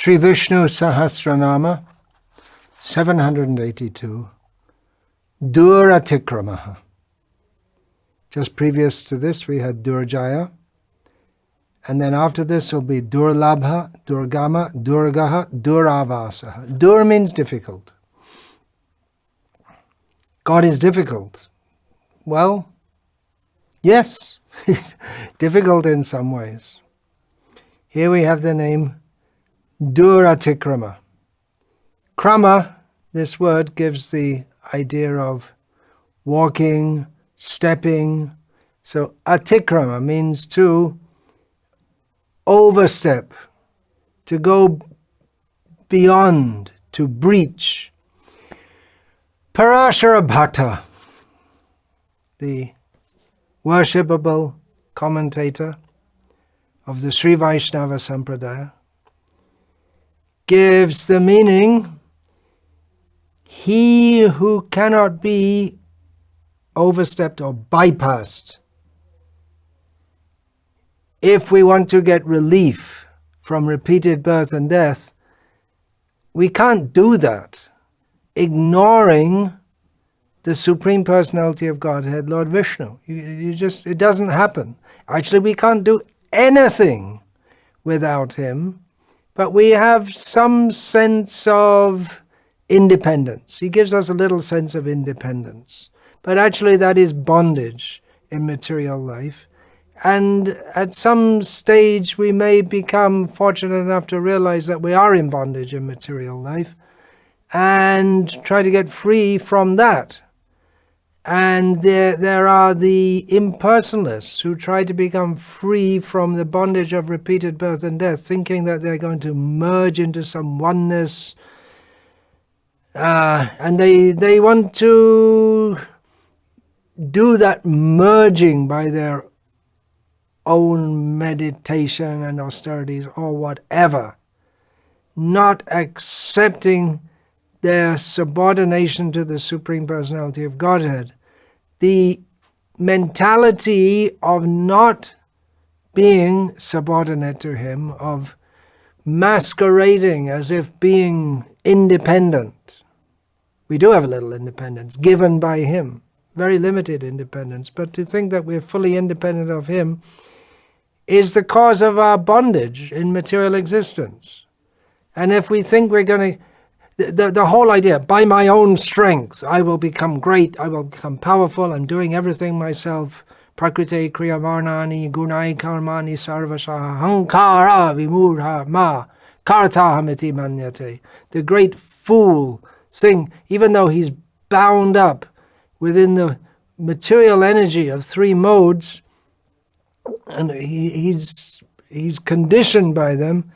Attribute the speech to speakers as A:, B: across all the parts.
A: Sri Vishnu Sahasranama, 782, Dur-atikramah. Just previous to this we had Durjaya, and then after this will be Durlabha, Durgama, Durgaha, Duravasaha. Dur means difficult. God is difficult. Well, yes, he's difficult in some ways. Here we have the name Dur-atikramah. Krama, this word gives the idea of walking, stepping. So atikrama means to overstep, to go beyond, to breach. Parashara Bhatta, the worshipable commentator of the Sri Vaishnava Sampradaya, gives the meaning, he who cannot be overstepped or bypassed. If we want to get relief from repeated birth and death, we can't do that ignoring the Supreme Personality of Godhead, Lord Vishnu. It doesn't happen. Actually, we can't do anything without him, but we have some sense of independence. He gives us a little sense of independence. But actually that is bondage in material life. And at some stage we may become fortunate enough to realize that we are in bondage in material life and try to get free from that. And there are the impersonalists who try to become free from the bondage of repeated birth and death, thinking that they're going to merge into some oneness. And they want to do that merging by their own meditation and austerities or whatever, not accepting their subordination to the Supreme Personality of Godhead. The mentality of not being subordinate to him, of masquerading as if being independent. We do have a little independence given by him, very limited independence, but to think that we're fully independent of him is the cause of our bondage in material existence. And if we think we're going to, the whole idea, by my own strength, I will become great, I will become powerful, I'm doing everything myself, prakrite kriyavarnani gunai karmani sarvasha hankara vimurha ma kartahamiti manyate. The great fool thing, even though he's bound up within the material energy of three modes, and he's conditioned by them,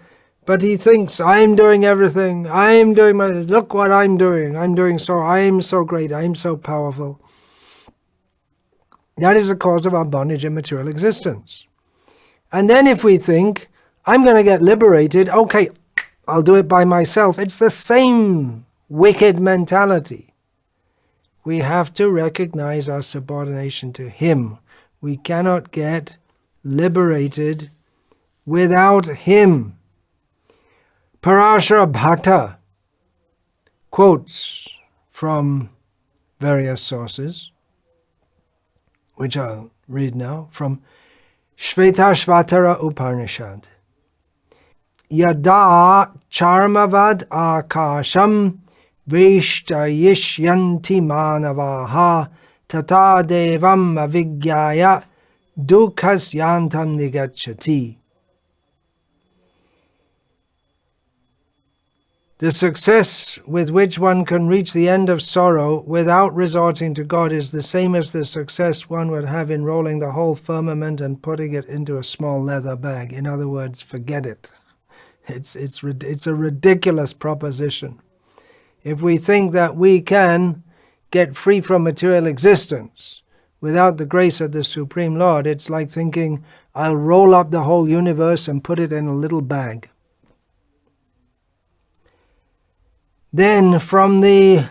A: but he thinks, I'm doing everything, I'm doing look what I'm doing I'm so great, I'm so powerful. That is the cause of our bondage in material existence. And then if we think, I'm going to get liberated, okay, I'll do it by myself, it's the same wicked mentality. We have to recognize our subordination to him. We cannot get liberated without him. Parashara Bhatta quotes from various sources, which I'll read now, from Shvetashvatara Upanishad. Yada charmavad akasham veshtayishyanti manavaha tata devam avigyaya dukhas yantam nigacchati. The success with which one can reach the end of sorrow without resorting to God is the same as the success one would have in rolling the whole firmament and putting it into a small leather bag. In other words, forget it. It's a ridiculous proposition. If we think that we can get free from material existence without the grace of the Supreme Lord, it's like thinking, I'll roll up the whole universe and put it in a little bag. Then from the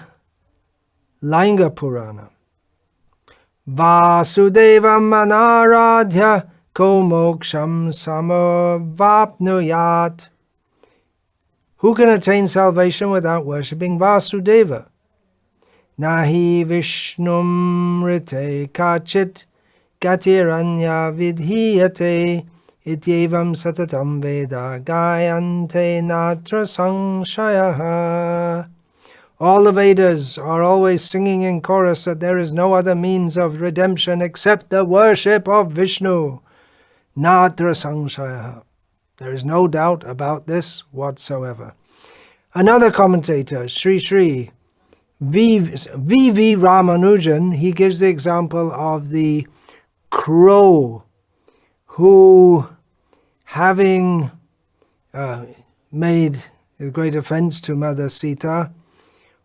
A: Linga Purana, Vasudevam anaradhya ko moksham samavapnuyat. Who can attain salvation without worshipping Vasudeva? Nahi Vishnum rite kachit gatiranya vidhiyate ityevam satatam veda gayante natra sangshayaha. All the Vedas are always singing in chorus that there is no other means of redemption except the worship of Vishnu. Natra sangshayaha. There is no doubt about this whatsoever. Another commentator, Sri Sri V.V. Ramanujan, he gives the example of the crow who, having made a great offense to Mother Sita,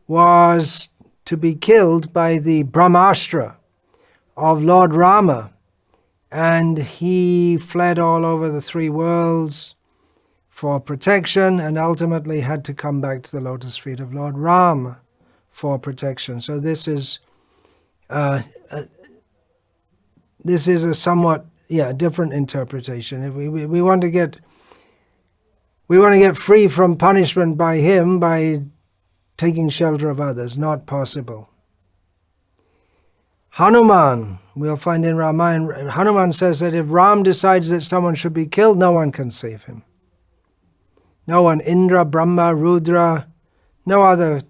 A: was to be killed by the Brahmastra of Lord Rama. And he fled all over the three worlds for protection and ultimately had to come back to the lotus feet of Lord Rama for protection. So this is a somewhat different interpretation. If we want to get free from punishment by him by taking shelter of others. Not possible. Hanuman, we'll find in Ramayana, Hanuman says that if Ram decides that someone should be killed, no one can save him. No one, Indra, Brahma, Rudra, no other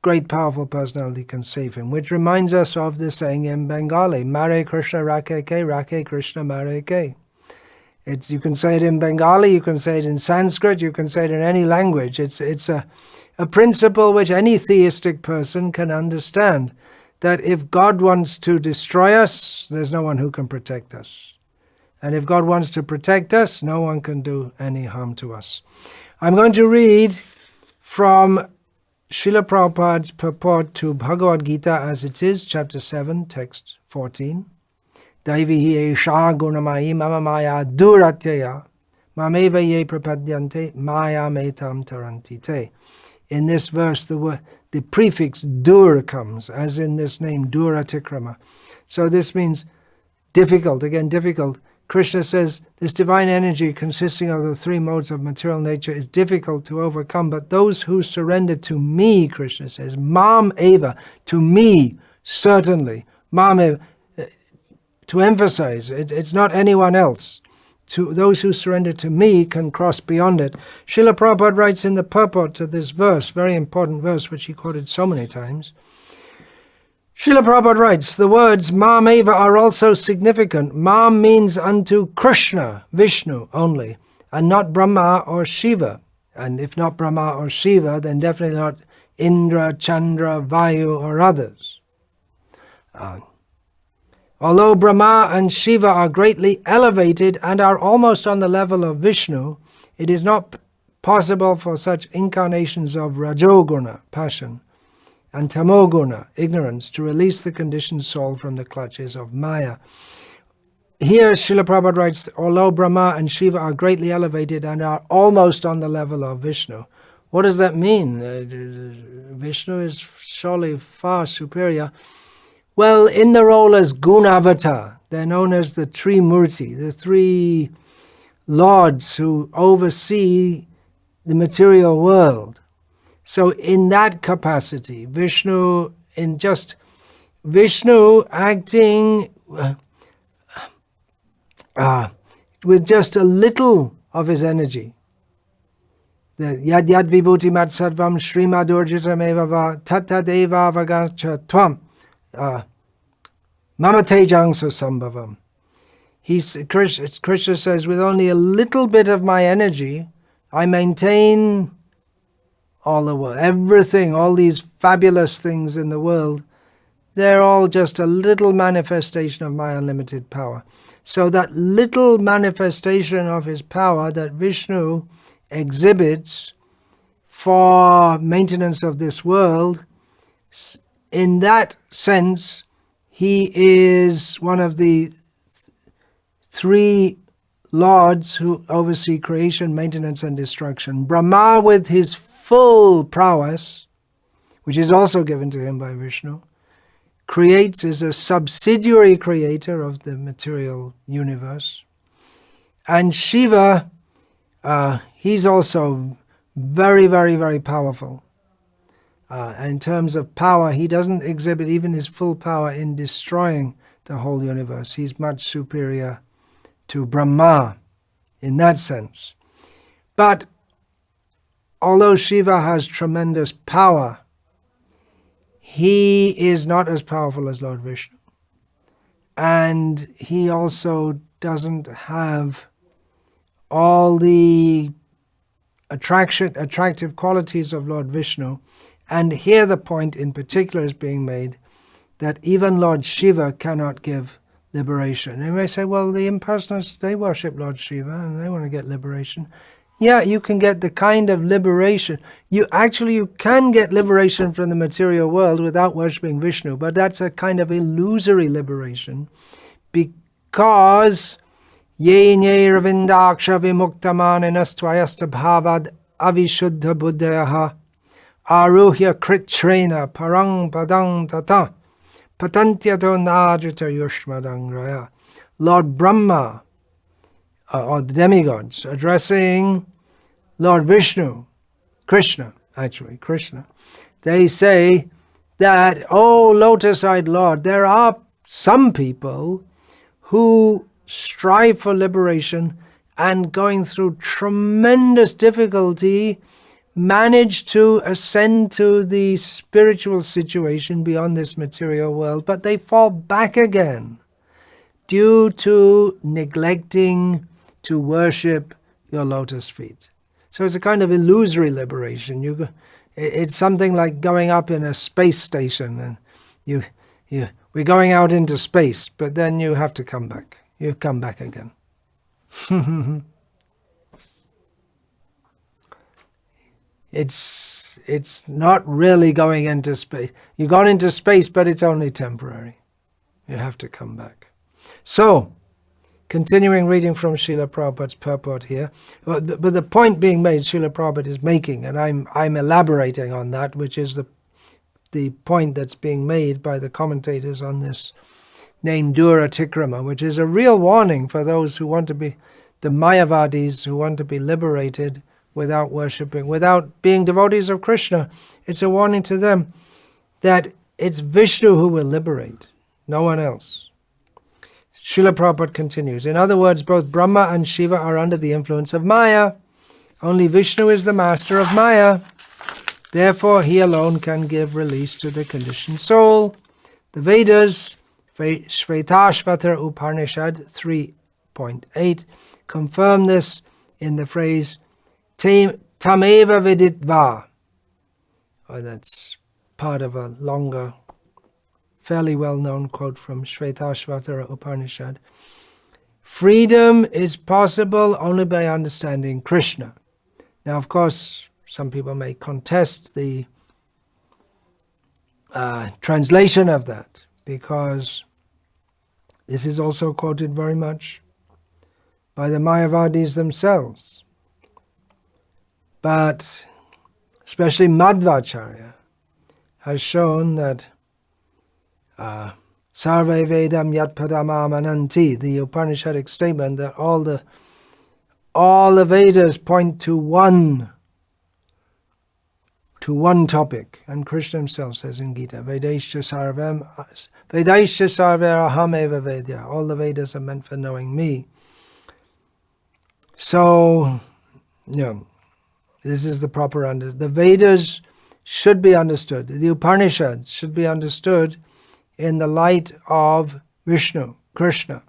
A: great powerful personality can save him, which reminds us of the saying in Bengali, Mare Krishna Rakhe Ke, Rakhe Krishna Mare Ke. You can say it in Bengali, you can say it in Sanskrit, you can say it in any language. It's a principle which any theistic person can understand, that if God wants to destroy us, there's no one who can protect us. And if God wants to protect us, no one can do any harm to us. I'm going to read from Srila Prabhupada's purport to Bhagavad Gita as it is, chapter 7, text 14. Daivihi esha gunamayi mama maya duratyaya mameva ye prapadyante maya metam tarantite. In this verse, the prefix dur comes, as in this name, Dur-atikramah. So this means difficult, again difficult. Krishna says this divine energy consisting of the three modes of material nature is difficult to overcome, but those who surrender to me, Krishna says, mam eva, to me, certainly. Mam eva, to emphasize, it's not anyone else. To those who surrender to me can cross beyond it. Srila Prabhupada writes in the purport to this verse, very important verse which he quoted so many times. Srila Prabhupada writes, the words Mam eva are also significant. Mam means unto Krishna, Vishnu only, and not Brahma or Shiva. And if not Brahma or Shiva, then definitely not Indra, Chandra, Vayu or others. Although Brahma and Shiva are greatly elevated and are almost on the level of Vishnu, it is not possible for such incarnations of Rajoguna, passion, and Tamoguna, ignorance, to release the conditioned soul from the clutches of Maya. Here, Srila Prabhupada writes, although Brahma and Shiva are greatly elevated and are almost on the level of Vishnu. What does that mean? Vishnu is surely far superior. Well, in the role as Gunavatar, they're known as the Trimurti, the three lords who oversee the material world. So in that capacity, Vishnu acting with just a little of his energy. The yad yad vibhuti mat sarvam shrimadurjitam evava tata deva vagacha tvam mama tejang sambhavam. Krishna says, with only a little bit of my energy, I maintain all the world, everything, all these fabulous things in the world, they're all just a little manifestation of my unlimited power. So that little manifestation of his power that Vishnu exhibits for maintenance of this world, in that sense, he is one of the three lords who oversee creation, maintenance, and destruction. Brahma, with his full prowess, which is also given to him by Vishnu, is a subsidiary creator of the material universe. And Shiva, he's also Very, very, very powerful. In terms of power, he doesn't exhibit even his full power in destroying the whole universe. He's much superior to Brahma in that sense. But although Shiva has tremendous power, he is not as powerful as Lord Vishnu. And he also doesn't have all the attractive qualities of Lord Vishnu. And here the point in particular is being made that even Lord Shiva cannot give liberation. And you may say, well, the impersonalists, they worship Lord Shiva and they want to get liberation. Yeah, you can get the kind of liberation. You can get liberation from the material world without worshipping Vishnu, but that's a kind of illusory liberation, because ye nye ravindaksha vimuktamaninas tvayasta bhavad avishuddha buddhayaha aruhya kritrena parang padang tata patantyato nadrita yushmadang raya. Lord Brahma, or the demigods, addressing Lord Vishnu, Krishna, they say that, oh, lotus-eyed Lord, there are some people who strive for liberation and going through tremendous difficulty manage to ascend to the spiritual situation beyond this material world, but they fall back again due to neglecting to worship your lotus feet. So it's a kind of illusory liberation. It's something like going up in a space station, and we're going out into space, but then you have to come back. You come back again. It's not really going into space. You've gone into space, but it's only temporary. You have to come back. So, continuing reading from Srila Prabhupada's purport here, but the point being made, Srila Prabhupada is making, and I'm elaborating on that, which is the point that's being made by the commentators on this name Dur-atikramah, which is a real warning for those who want to be, the Mayavadis who want to be liberated without worshipping, without being devotees of Krishna. It's a warning to them that it's Vishnu who will liberate, no one else. Srila Prabhupada continues, in other words, both Brahma and Shiva are under the influence of Maya. Only Vishnu is the master of Maya. Therefore, he alone can give release to the conditioned soul. The Vedas, Shvetashvatara Upanishad 3.8, confirm this in the phrase Tameva Viditva. Oh, that's part of a longer, fairly well-known quote from Shvetashvatara Upanishad. Freedom is possible only by understanding Krishna. Now, of course, some people may contest the translation of that, because this is also quoted very much by the Mayavadis themselves. But especially Madhvacharya has shown that Sarve Vedam Yat Padamam Ananti, the Upanishadic statement that all the Vedas point to one topic, and Krishna himself says in Gita, Vedaischa Sarver Aham Eva Vedya. All the Vedas are meant for knowing me. So, this is the proper understanding. The Vedas should be understood. The Upanishads should be understood in the light of Vishnu, Krishna.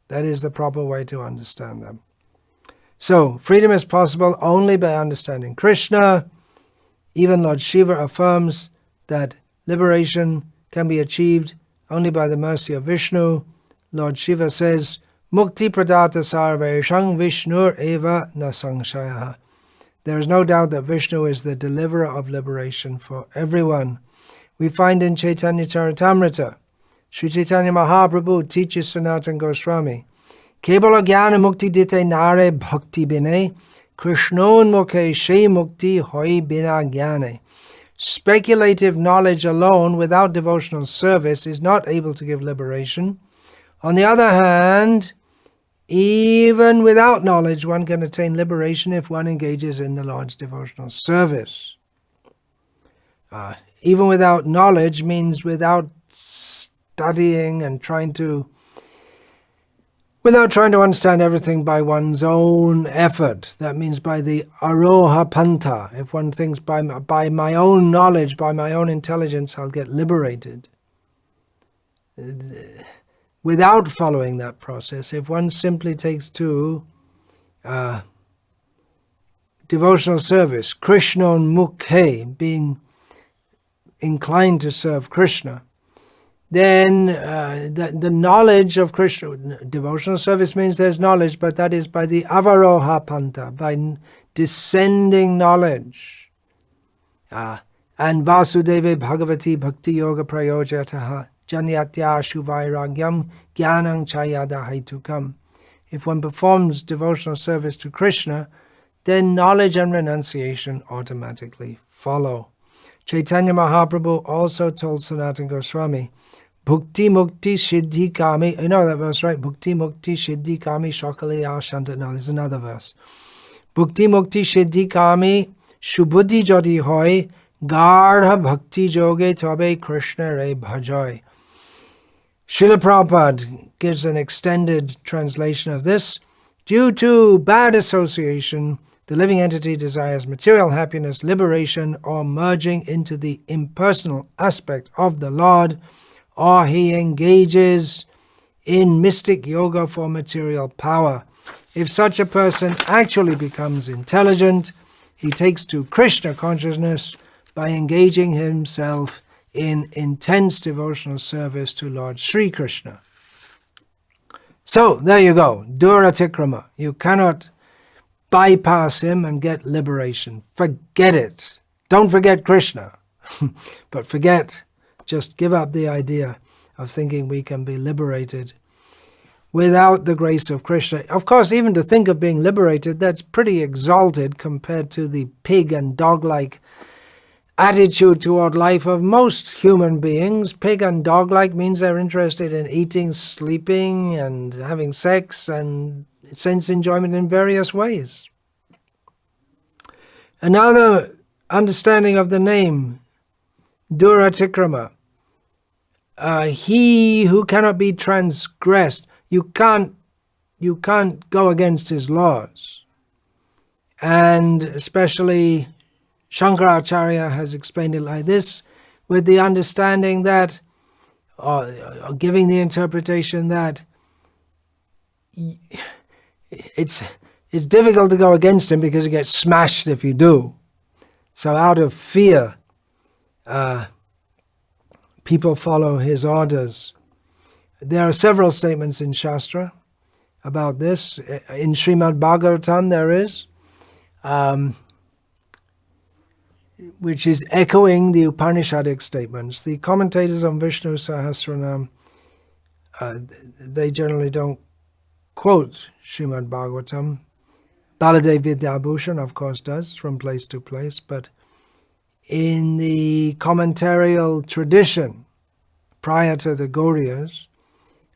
A: That is the proper way to understand them. So, freedom is possible only by understanding Krishna. Even Lord Shiva affirms that liberation can be achieved only by the mercy of Vishnu. Lord Shiva says, Mukti pradata sarveshang Vishnur eva na sangshayaha. There is no doubt that Vishnu is the deliverer of liberation for everyone. We find in Chaitanya Charitamrita, Sri Chaitanya Mahaprabhu teaches Sanatana Goswami, Kebala Jnana Mukti Dite Nare Bhakti Bine, Krishnon Mukhe She Mukti Hoi Bina Jnane. Speculative knowledge alone without devotional service is not able to give liberation. On the other hand, Even without knowledge, one can attain liberation if one engages in the Lord's devotional service. Even without knowledge means without studying and without trying to understand everything by one's own effort. That means by the aroha panta. If one thinks by my own knowledge, by my own intelligence, I'll get liberated. Without following that process, if one simply takes to devotional service, Krishna mukhe, being inclined to serve Krishna, then the knowledge of Krishna, devotional service means there's knowledge, but that is by the avaroha panta, by descending knowledge. And Vasudeve Bhagavati Bhakti Yoga Prayojataha Janyatya Shuvairagyam Gyanang Chayada Haitukam. If one performs devotional service to Krishna, then knowledge and renunciation automatically follow. Chaitanya Mahaprabhu also told Sanatana Goswami, Bhukti Mukti Siddhi Kami, you know that verse, right? Bhukti Mukti Siddhi Kami Shakali Ashanta. No, there's another verse. Bhukti Mukti Siddhi Kami Shubhuddhi Jodi Hoy Garha Bhakti Joge Tobe Krishna Re Bhajoy. Srila Prabhupada gives an extended translation of this. Due to bad association, the living entity desires material happiness, liberation, or merging into the impersonal aspect of the Lord, or he engages in mystic yoga for material power. If such a person actually becomes intelligent, he takes to Krishna consciousness by engaging himself in intense devotional service to Lord Sri Krishna. So, there you go, Dur-atikramah. You cannot bypass him and get liberation. Forget it. Don't forget Krishna. But just give up the idea of thinking we can be liberated without the grace of Krishna. Of course, even to think of being liberated, that's pretty exalted compared to the pig and dog-like attitude toward life of most human beings. Pig and dog-like means they're interested in eating, sleeping, and having sex and sense enjoyment in various ways. Another understanding of the name, Dur-atikramah, he who cannot be transgressed. You can't go against his laws. And especially Shankaracharya has explained it like this, with the understanding that, or giving the interpretation that it's difficult to go against him because you get smashed if you do. So out of fear, people follow his orders. There are several statements in Shastra about this. In Srimad Bhagavatam there is, which is echoing the Upanishadic statements. The commentators on Vishnu Sahasranama, they generally don't quote Srimad Bhagavatam. Baladev Vidyabhushan, of course, does from place to place, but in the commentarial tradition prior to the Gauryas,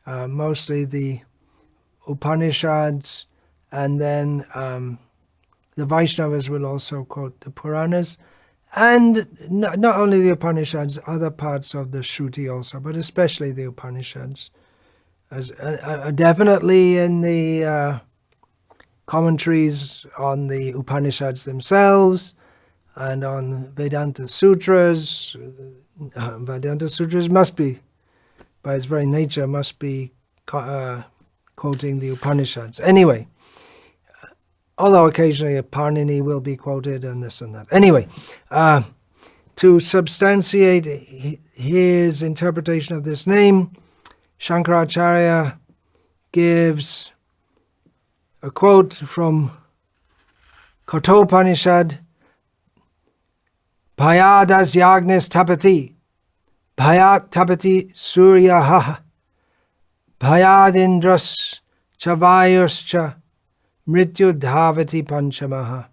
A: mostly the Upanishads, and then the Vaishnavas will also quote the Puranas, and not only the Upanishads, other parts of the Shruti also, but especially the Upanishads. As definitely in the commentaries on the Upanishads themselves and on Vedanta Sutras. Vedanta Sutras must be, by its very nature, must be quoting the Upanishads. Anyway, although occasionally a Parnini will be quoted and this and that. Anyway, to substantiate his interpretation of this name, Shankaracharya gives a quote from Kathopanishad, Bhayadas yagnis tapati, bhayat tapati suryaha, bhayadindras chavayuscha, mrityu dhavati panchamaha.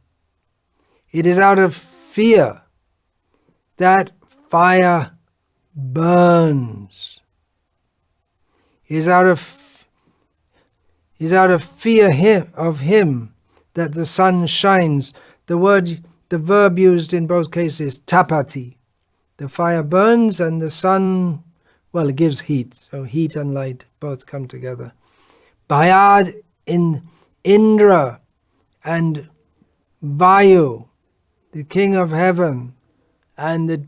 A: It is out of fear that fire burns. It Is out of fear of him that the sun shines. The verb used in both cases is tapati. The fire burns and the sun, well, it gives heat. So heat and light both come together. Bhayad in Indra and Vayu, the king of heaven, and the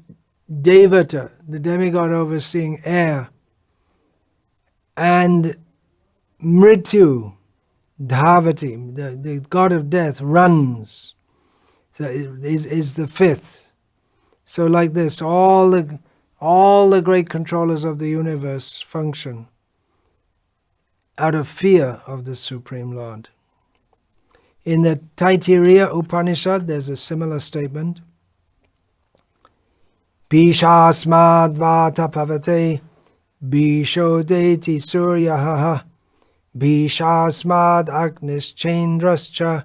A: Devata, the demigod overseeing air, and Mrityu, Dhavati, the god of death, runs. So is the fifth. So like this, all the great controllers of the universe function out of fear of the Supreme Lord. In the Taittiriya Upanishad, there's a similar statement. Bishasmad vata pavate, bishodeti suryaha, bishasmad agnis chandrascha,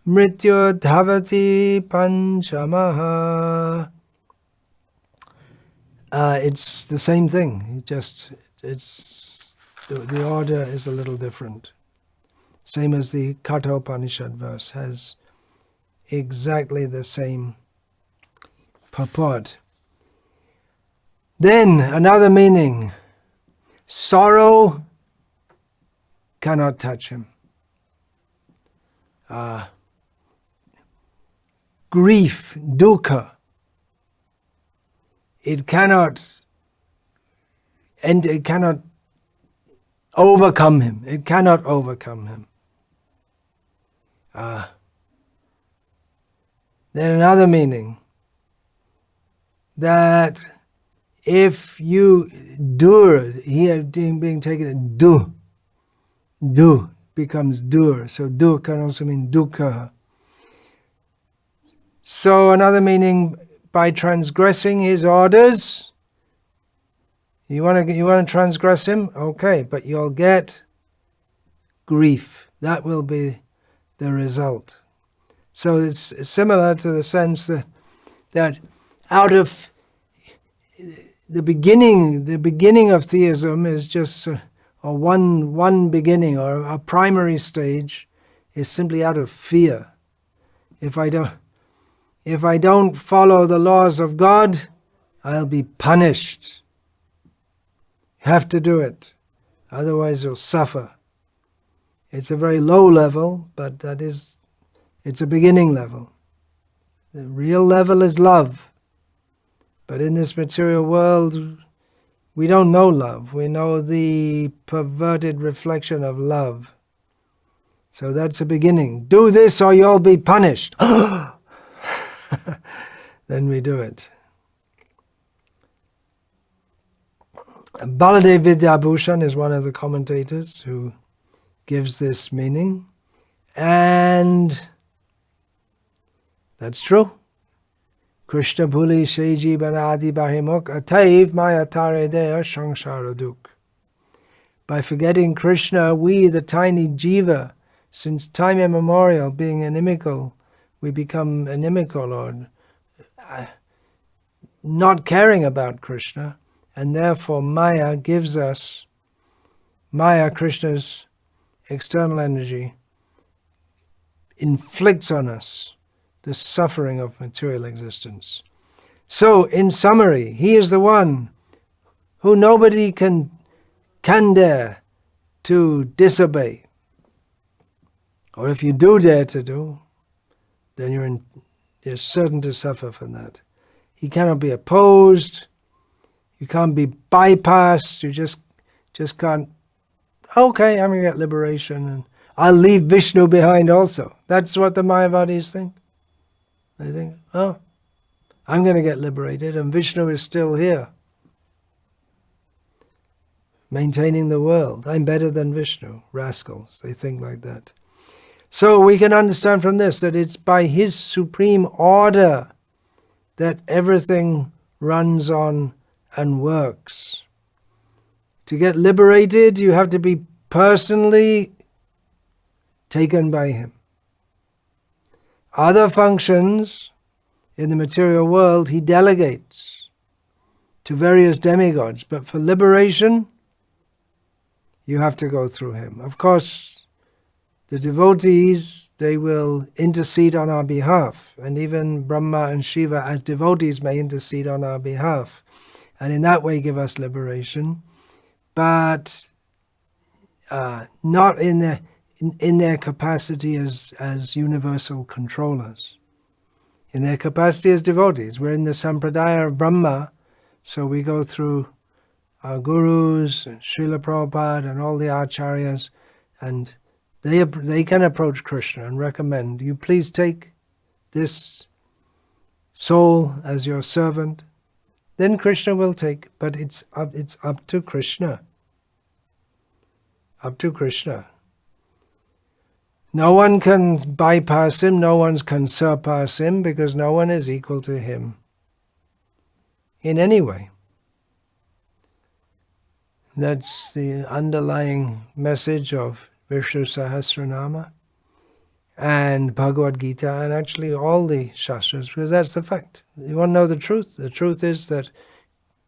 A: mrityu dhavati panchamaha. It's the same thing, the order is a little different. Same as the Katha Upanishad verse has exactly the same purport. Then another meaning, sorrow cannot touch him. Grief, dukkha, it cannot overcome him. It cannot overcome him. Then another meaning, that if you dur, here being taken, du becomes dur. So du can also mean dukkha. So another meaning, by transgressing his orders, you want to transgress him? Okay, but you'll get grief. That will be the result. So it's similar to the sense that out of the beginning of theism is just one beginning, or a primary stage is simply out of fear. If I don't follow the laws of God, I'll be punished. Have to do it, otherwise you'll suffer. It's a very low level, but it's a beginning level. The real level is love. But in this material world, we don't know love. We know the perverted reflection of love. So that's a beginning. Do this or you'll be punished. Then we do it. Baladev Vidyabhushan is one of the commentators who gives this meaning. And that's true. Krishna bhuli sheji banadi bahimuk ataiv mayatare dea shangsharaduk. By forgetting Krishna, we, the tiny jiva, since time immemorial, being inimical, we become inimical or not caring about Krishna, and therefore Maya gives us, Krishna's external energy, inflicts on us the suffering of material existence. So, in summary, he is the one who nobody can dare to disobey. Or if you do dare to do, then you're certain to suffer from that. He cannot be opposed. You can't be bypassed. You just can't, okay, I'm going to get liberation, and I'll leave Vishnu behind also. That's what the Mayavadis think. They think, oh, I'm going to get liberated, and Vishnu is still here, maintaining the world. I'm better than Vishnu. Rascals, they think like that. So we can understand from this that it's by his supreme order that everything runs on and works. To get liberated, you have to be personally taken by him. Other functions in the material world he delegates to various demigods, but for liberation, you have to go through him. Of course, The devotees, they will intercede on our behalf, and even Brahma and Shiva as devotees may intercede on our behalf, and in that way give us liberation, but not in their capacity as universal controllers. In their capacity as devotees. We're in the Sampradaya of Brahma, so we go through our gurus and Srila Prabhupada and all the acharyas, and they can approach Krishna and recommend, you please take this soul as your servant. Then Krishna will take, but it's up to Krishna. Up to Krishna. No one can bypass him, no one can surpass him, because no one is equal to him in any way. That's the underlying message of Vishnu Sahasranama and Bhagavad Gita, and actually all the Shastras, because that's the fact. You want to know the truth? The truth is that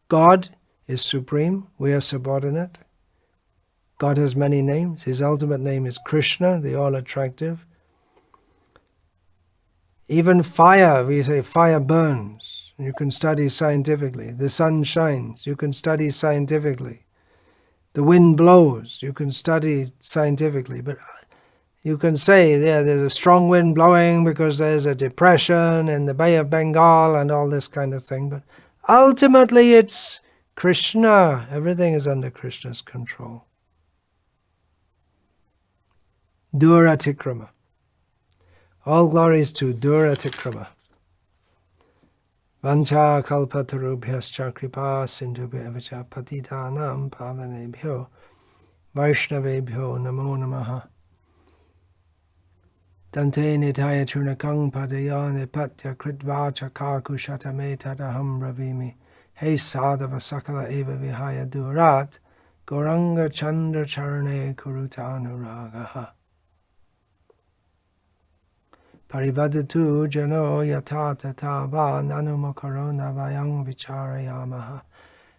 A: God is supreme, we are subordinate. God has many names. His ultimate name is Krishna, the all-attractive. Even fire, we say fire burns. You can study scientifically. The sun shines. You can study scientifically. The wind blows. You can study scientifically. But you can say, yeah, there's a strong wind blowing because there's a depression in the Bay of Bengal and all this kind of thing. But ultimately it's Krishna. Everything is under Krishna's control. Dur-atikramah. All glories to Dur-atikramah. Vancha kalpatarubhyascha kripa sindhubhya patitanam pavanebhyo vaishnavebhyo namo namaha. Dante nitaya churnakang padaya nipatya kritva chakakushatame tadaham ravimi. Hey sadhava sakala eva vihaya durat goranga chandra charane kurutanuragaha. Parivadatu jano yatata tava nanumakarona vayang vicharayamaha.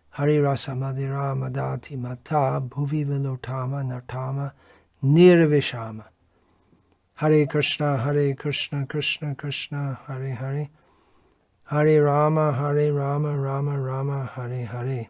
A: Hari rasa madhira madati mata bhuvi vilotama nartama nirvishama. Hare Krishna, Krishna Krishna, Hare Hare. Hare Rama, Rama Rama, Hare Hare.